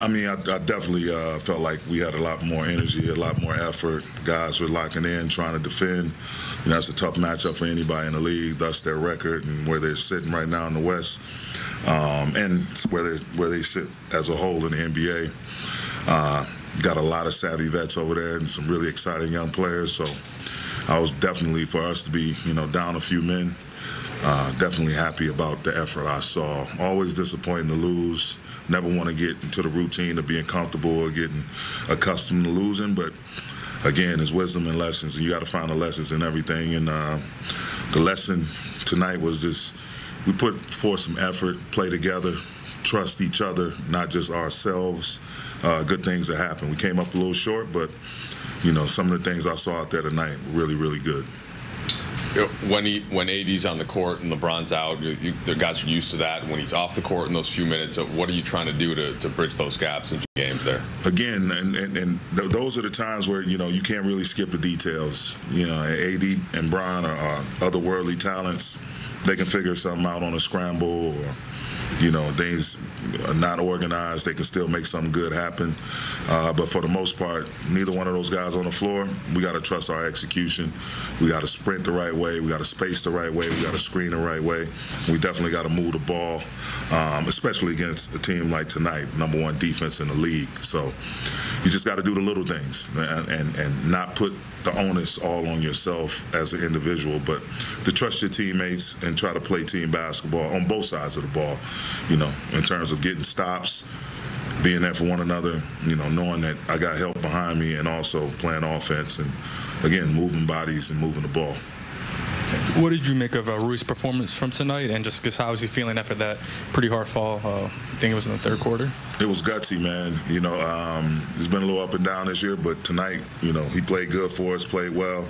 I mean, I definitely felt like we had a lot more energy, a lot more effort. Guys were locking in, trying to defend. You know, that's a tough matchup for anybody in the league. Thus their record and where they're sitting right now in the West, and where they sit as a whole in the NBA. Got a lot of savvy vets over there and some really exciting young players. So I was definitely, for us to be, down a few men, definitely happy about the effort I saw. Always disappointing to lose. Never want to get into the routine of being comfortable or getting accustomed to losing. But, again, it's wisdom and lessons, and you got to find the lessons in everything. And the lesson tonight was just we put forth some effort, play together, trust each other, not just ourselves. Good things that happen. We came up a little short, but, some of the things I saw out there tonight were really, really good. When AD's on the court and LeBron's out, the guys are used to that. When he's off the court in those few minutes, what are you trying to do to bridge those gaps into games there? Again, and those are the times where, you can't really skip the details. AD and Bron are otherworldly talents. They can figure something out on a scramble or, things are not organized. They can still make something good happen. But for the most part, neither one of those guys on the floor, we got to trust our execution. We got to sprint the right way. We got to space the right way. We got to screen the right way. We definitely got to move the ball, especially against a team like tonight, #1 defense in the league. So you just got to do the little things and not put the onus all on yourself as an individual, but to trust your teammates and try to play team basketball on both sides of the ball, in terms of getting stops, being there for one another, knowing that I got help behind me, and also playing offense and, again, moving bodies and moving the ball. What did you make of Rui's performance from tonight, and just how was he feeling after that pretty hard fall? I think it was in the third quarter. It was gutsy, man. It's been a little up and down this year, but tonight, he played good for us, played well.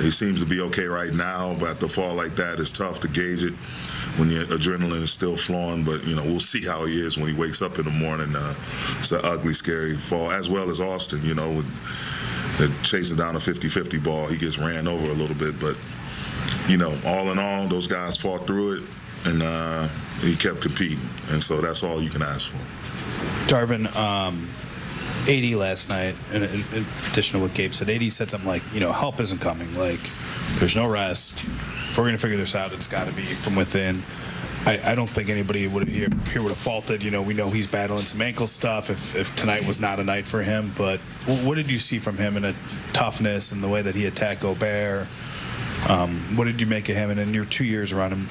He seems to be okay right now, but after a fall like that, it's tough to gauge it when your adrenaline is still flowing. But, we'll see how he is when he wakes up in the morning. It's an ugly, scary fall, as well as Austin, with chasing down a 50-50 ball. He gets ran over a little bit, but, all in all, those guys fought through it, and he kept competing. And so that's all you can ask for. Darvin, AD last night, in addition to what Gabe said, AD said something like, help isn't coming. Like, there's no rest. If we're going to figure this out, it's got to be from within. I don't think anybody would have faulted. We know he's battling some ankle stuff if tonight was not a night for him. But what did you see from him in a toughness and the way that he attacked Gobert? What did you make of him? And in your 2 years around him,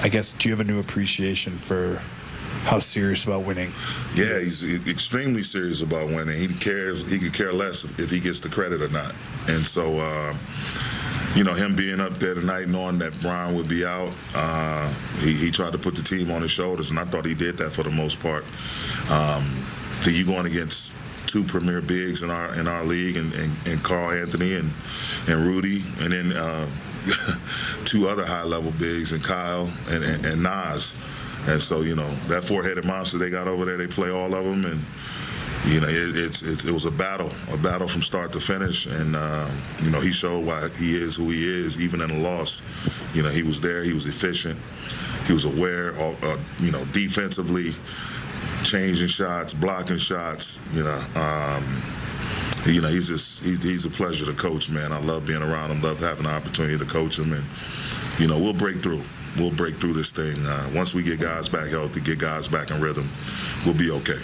I guess, do you have a new appreciation for how serious about winning? Yeah, he's extremely serious about winning. He could care less if he gets the credit or not. And so, him being up there tonight, knowing that Bron would be out, he tried to put the team on his shoulders, and I thought he did that for the most part. You going against two premier bigs in our league, and Carl Anthony and Rudy, and then two other high-level bigs, and Kyle and Nas. And so, that four-headed monster they got over there, they play all of them, and it was a battle from start to finish, and he showed why he is who he is, even in a loss. He was there, he was efficient, he was aware, defensively, changing shots, blocking shots. He's a pleasure to coach, man. I love being around him, love having the opportunity to coach him, and we'll break through. We'll break through this thing. Once we get guys back healthy, get guys back in rhythm, we'll be okay.